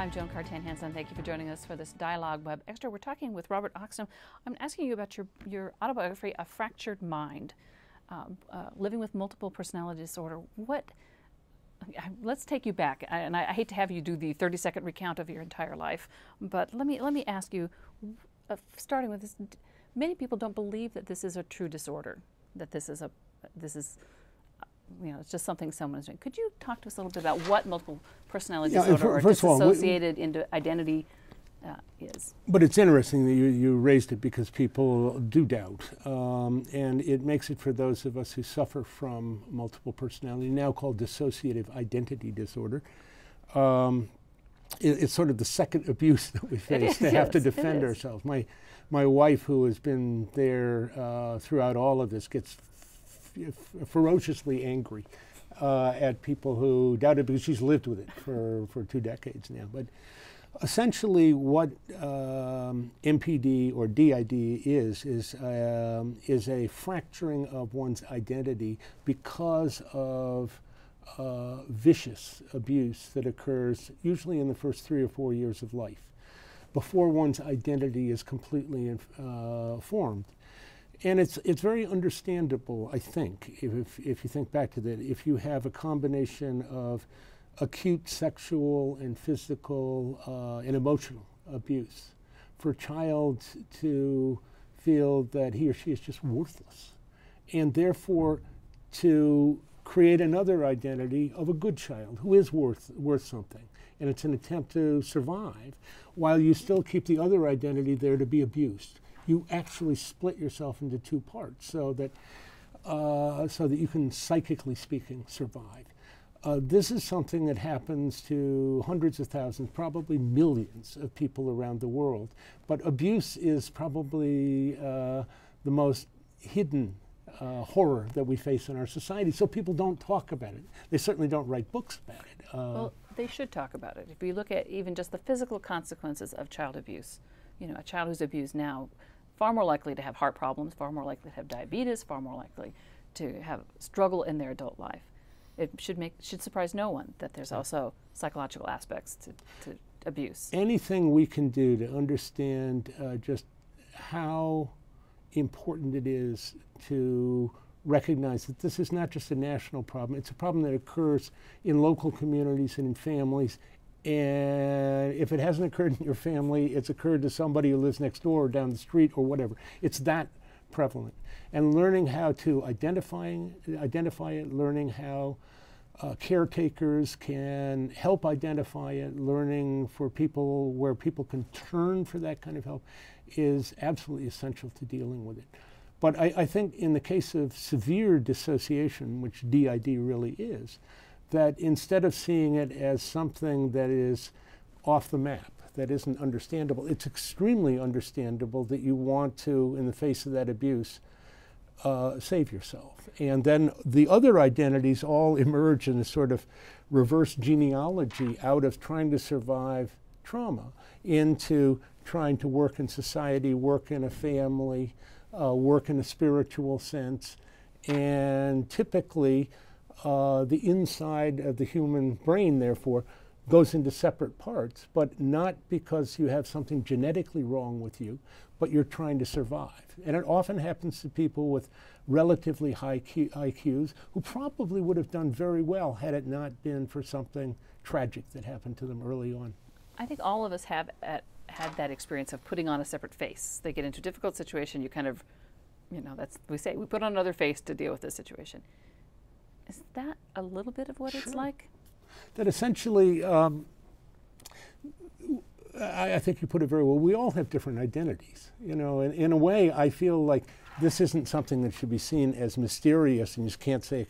I'm Joan Cartan Hansen. Thank you for joining us for this Dialogue Web Extra. We're talking with Robert Oxnam. I'm asking you about your autobiography, A Fractured Mind, living with multiple personality disorder. Let's take you back, and I hate to have you do the 30-second recount of your entire life, but let me ask you, starting with this, many people don't believe that this is a true disorder, that this is it's just something someone's doing. Could you talk to us a little bit about what multiple personality disorder or dissociated identity is? But it's interesting that you raised it because people do doubt. And it makes it for those of us who suffer from multiple personality, now called dissociative identity disorder. It's sort of the second abuse that we face to have to defend ourselves. My wife, who has been there throughout all of this, gets ferociously angry at people who doubt it because she's lived with it for 2 decades now. But essentially what MPD or DID is a fracturing of one's identity because of vicious abuse that occurs usually in the first 3 or 4 years of life, before one's identity is completely formed. And it's very understandable, I think, if you think back to that, if you have a combination of acute sexual and physical and emotional abuse, for a child to feel that he or she is just worthless, and therefore to create another identity of a good child who is worth something. And it's an attempt to survive while you still keep the other identity there to be abused. You actually split yourself into 2 parts so that you can, psychically speaking, survive. This is something that happens to hundreds of thousands, probably millions of people around the world. But abuse is probably the most hidden horror that we face in our society, so people don't talk about it. They certainly don't write books about it. Well, they should talk about it. If you look at even just the physical consequences of child abuse, a child who's abused now, far more likely to have heart problems, far more likely to have diabetes, far more likely to have struggle in their adult life. It should surprise no one that there's also psychological aspects to abuse. Anything we can do to understand just how important it is to recognize that this is not just a national problem, it's a problem that occurs in local communities and in families. And if it hasn't occurred in your family, it's occurred to somebody who lives next door or down the street or whatever. It's that prevalent. And learning how to identify it, learning how caretakers can help identify it, learning for people where people can turn for that kind of help is absolutely essential to dealing with it. But I think in the case of severe dissociation, which DID really is, that instead of seeing it as something that is off the map, that isn't understandable, it's extremely understandable that you want to, in the face of that abuse, save yourself. And then the other identities all emerge in a sort of reverse genealogy out of trying to survive trauma into trying to work in society, work in a family, work in a spiritual sense, and typically the inside of the human brain, therefore, goes into separate parts, but not because you have something genetically wrong with you, but you're trying to survive. And it often happens to people with relatively high IQs who probably would have done very well had it not been for something tragic that happened to them early on. I think all of us have had that experience of putting on a separate face. They get into a difficult situation, you kind of, we put on another face to deal with this situation. Is that a little bit of what it's like? That essentially, I think you put it very well. We all have different identities, and in a way, I feel like this isn't something that should be seen as mysterious, and you just can't say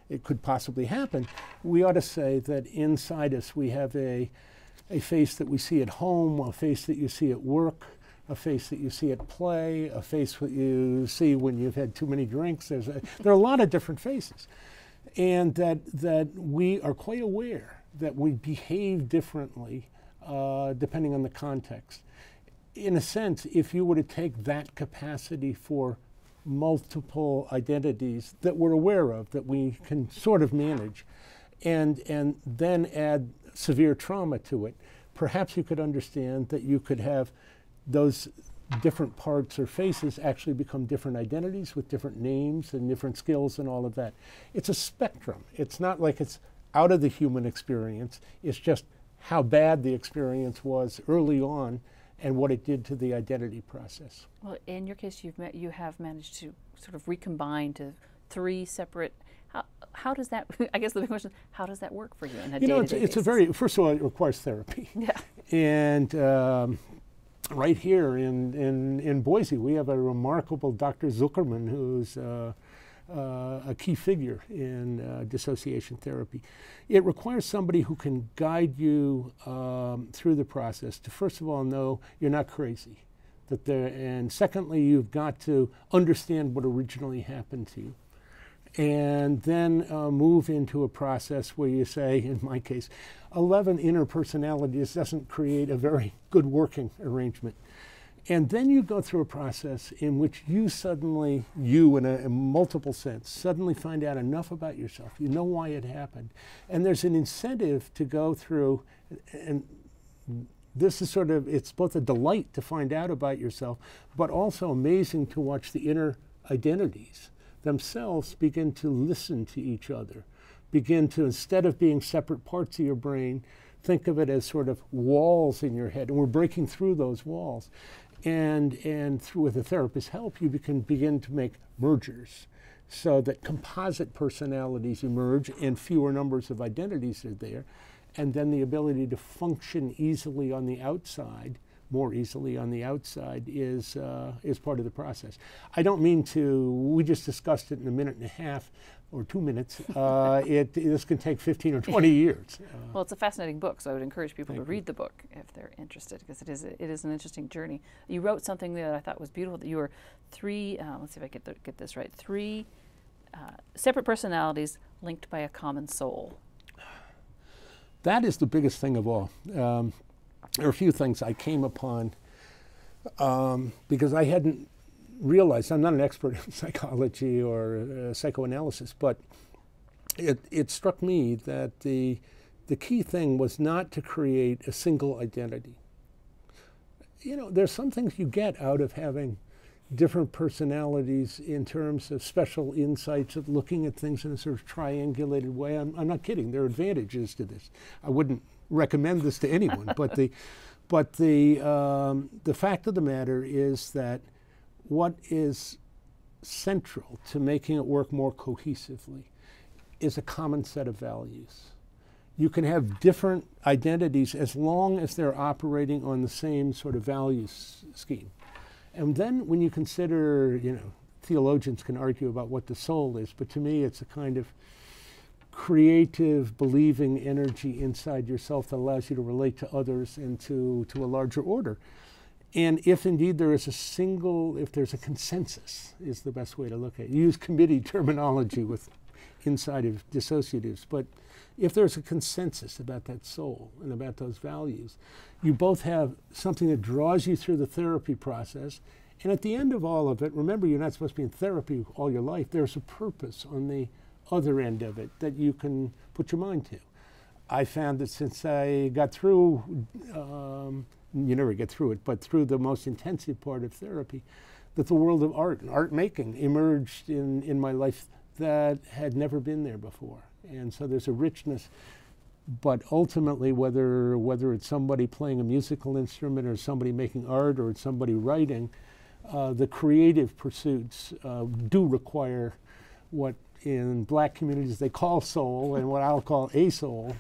it could possibly happen. We ought to say that inside us we have a face that we see at home, a face that you see at work, a face that you see at play, a face that you see when you've had too many drinks. There are a lot of different faces. And that we are quite aware that we behave differently depending on the context. In a sense, if you were to take that capacity for multiple identities that we're aware of, that we can sort of manage, and then add severe trauma to it, perhaps you could understand that you could have those different parts or faces actually become different identities with different names and different skills and all of that. It's a spectrum. It's not like it's out of the human experience. It's just how bad the experience was early on and what it did to the identity process. Well, in your case, you have managed to sort of recombine to 3 separate. How does that? I guess the big question is, how does that work for you in a day-to-day basis? It's a very, first of all, it requires therapy. Yeah. And right here in Boise, we have a remarkable Dr. Zuckerman, who's a key figure in dissociation therapy. It requires somebody who can guide you through the process to, first of all, know you're not crazy. And secondly, you've got to understand what originally happened to you. And then move into a process where you say, in my case, 11 inner personalities doesn't create a very good working arrangement. And then you go through a process in which you suddenly, in a multiple sense, suddenly find out enough about yourself. You know why it happened. And there's an incentive to go through, and this is sort of, it's both a delight to find out about yourself, but also amazing to watch the inner identities themselves begin to listen to each other, begin to, instead of being separate parts of your brain, think of it as sort of walls in your head, and we're breaking through those walls. And with the therapist's help, you can begin to make mergers so that composite personalities emerge and fewer numbers of identities are there. And then the ability to function easily on the outside, more easily on the outside, is part of the process. I don't mean to, we just discussed it in a minute and a half or 2 minutes. This can take 15 or 20 years. Well, it's a fascinating book, so I would encourage people to read the book if they're interested, because it is an interesting journey. You wrote something that I thought was beautiful, that you were 3, let's see if I get this right, 3 separate personalities linked by a common soul. That is the biggest thing of all. There are a few things I came upon because I hadn't realized, I'm not an expert in psychology or psychoanalysis, but it struck me that the key thing was not to create a single identity. You know, there's some things you get out of having different personalities in terms of special insights of looking at things in a sort of triangulated way. I'm not kidding. There are advantages to this. I wouldn't recommend this to anyone, but the fact of the matter is that what is central to making it work more cohesively is a common set of values. You can have different identities as long as they're operating on the same sort of value scheme. And then when you consider, you know, theologians can argue about what the soul is, but to me it's a kind of creative, believing energy inside yourself that allows you to relate to others and to a larger order. And if indeed there is if there's a consensus, is the best way to look at it. You use committee terminology with inside of dissociatives, but if there's a consensus about that soul and about those values, you both have something that draws you through the therapy process. And at the end of all of it, remember, you're not supposed to be in therapy all your life. There's a purpose on the other end of it that you can put your mind to. I found that since I got through, you never get through it, but through the most intensive part of therapy, that the world of art and art making emerged in my life that had never been there before. And so there's a richness, but ultimately whether it's somebody playing a musical instrument or somebody making art or it's somebody writing, the creative pursuits do require what in black communities they call soul and what I'll call a soul.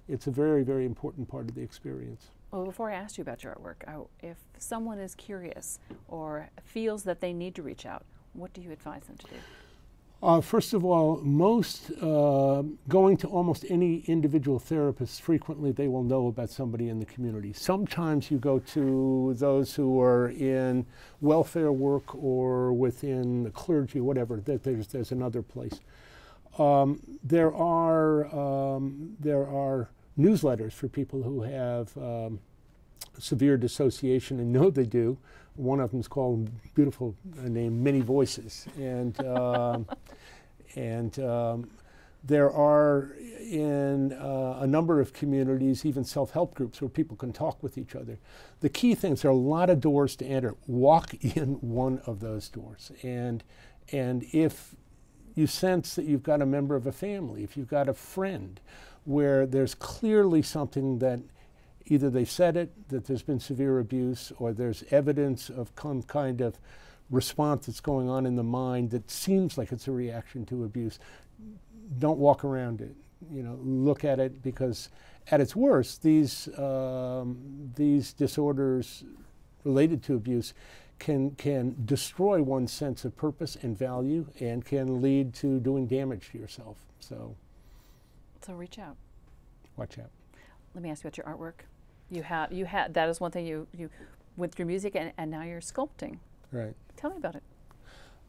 It's a very, very important part of the experience. Well, before I ask you about your artwork, if someone is curious or feels that they need to reach out, what do you advise them to do? First of all, going to almost any individual therapist, frequently they will know about somebody in the community. Sometimes you go to those who are in welfare work or within the clergy, whatever, that there's another place. There are newsletters for people who have severe dissociation and know they do. One of them is called, beautiful name, Many Voices. And There are in a number of communities even self-help groups where people can talk with each other. The key thing is there are a lot of doors to enter. Walk in one of those doors. And if you sense that you've got a member of a family, if you've got a friend where there's clearly something that either they said it, that there's been severe abuse, or there's evidence of some kind of response that's going on in the mind that seems like it's a reaction to abuse, don't walk around it. You know, look at it, because at its worst, these disorders related to abuse can destroy one's sense of purpose and value, and can lead to doing damage to yourself. So reach out. Watch out. Let me ask you about your artwork. You had that is one thing you went through music, and now you're sculpting. Right. Tell me about it.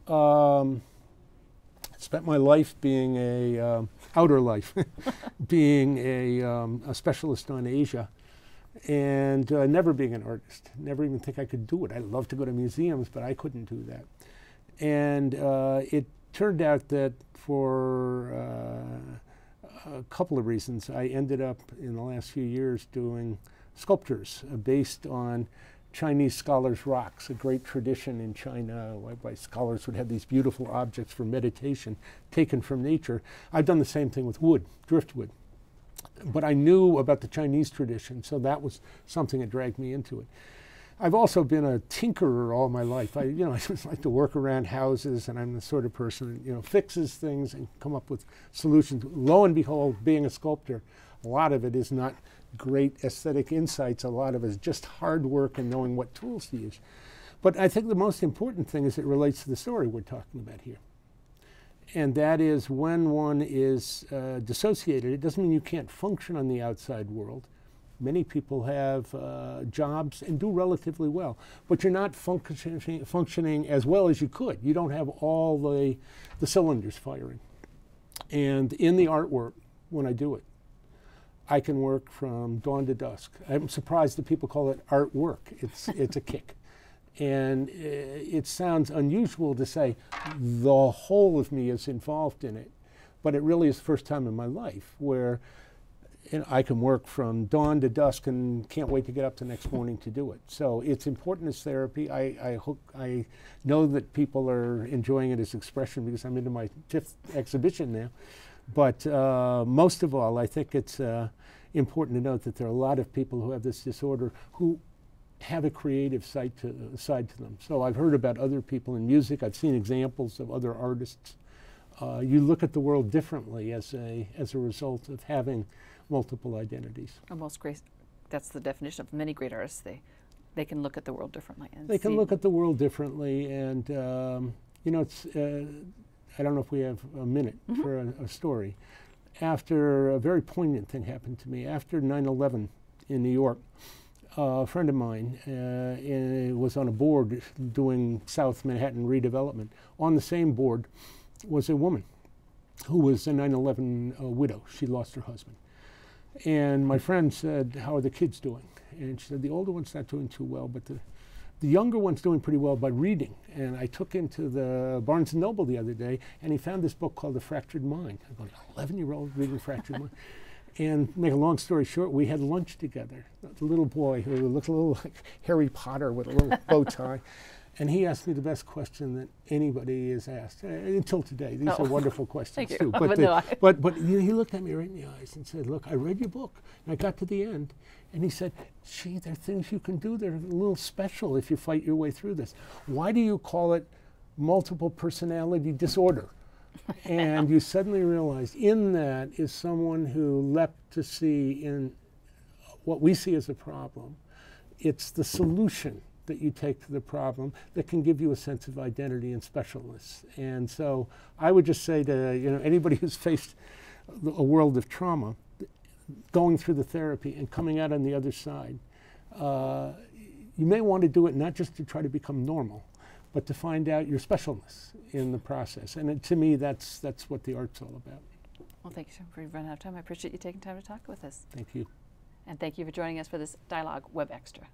I spent my life being outer life, being a specialist on Asia, and never being an artist. Never even think I could do it. I love to go to museums, but I couldn't do that. And it turned out that for a couple of reasons, I ended up in the last few years doing sculptures based on Chinese scholars' rocks, a great tradition in China whereby scholars would have these beautiful objects for meditation taken from nature. I've done the same thing with wood, driftwood. But I knew about the Chinese tradition, so that was something that dragged me into it. I've also been a tinkerer all my life. I just like to work around houses, and I'm the sort of person that, fixes things and come up with solutions. Lo and behold, being a sculptor, a lot of it is not great aesthetic insights. A lot of it is just hard work and knowing what tools to use. But I think the most important thing is it relates to the story we're talking about here. And that is, when one is dissociated, it doesn't mean you can't function on the outside world. Many people have jobs and do relatively well, but you're not functioning as well as you could. You don't have all the cylinders firing. And in the artwork, when I do it, I can work from dawn to dusk. I'm surprised that people call it artwork. It's a kick. And it sounds unusual to say the whole of me is involved in it, but it really is the first time in my life where I can work from dawn to dusk and can't wait to get up the next morning to do it. So it's important as therapy. I know that people are enjoying it as expression because I'm into my 5th exhibition now. But most of all, I think it's important to note that there are a lot of people who have this disorder who have a creative side to them. So I've heard about other people in music. I've seen examples of other artists. You look at the world differently as a result of having multiple identities. That's the definition of many great artists. They can look at the world differently. They can look at the world differently, and it's. I don't know if we have a minute for a story. After a very poignant thing happened to me, after 9/11 in New York, a friend of mine was on a board doing South Manhattan redevelopment. On the same board was a woman who was a 9/11 widow. She lost her husband. And my friend said, "How are the kids doing?" And she said, "The older one's not doing too well, but the younger one's doing pretty well by reading." And I took him to the Barnes & Noble the other day, and he found this book called The Fractured Mind. I'm going, 11-year-old reading Fractured Mind. And make a long story short, we had lunch together. The little boy who looked a little like Harry Potter with a little bow tie. And he asked me the best question that anybody has asked until today. These are wonderful questions too. But he looked at me right in the eyes and said, "Look, I read your book." And I got to the end, and he said, "Gee, there are things you can do that are a little special if you fight your way through this. Why do you call it multiple personality disorder?" And you suddenly realize in that is someone who leapt to see in what we see as a problem. It's the solution that you take to the problem that can give you a sense of identity and specialness. And so I would just say to anybody who's faced a world of trauma, going through the therapy and coming out on the other side, you may want to do it not just to try to become normal, but to find out your specialness in the process. And to me, that's what the art's all about. Well, thank you for running out of time. I appreciate you taking time to talk with us. Thank you. And thank you for joining us for this Dialogue Web Extra.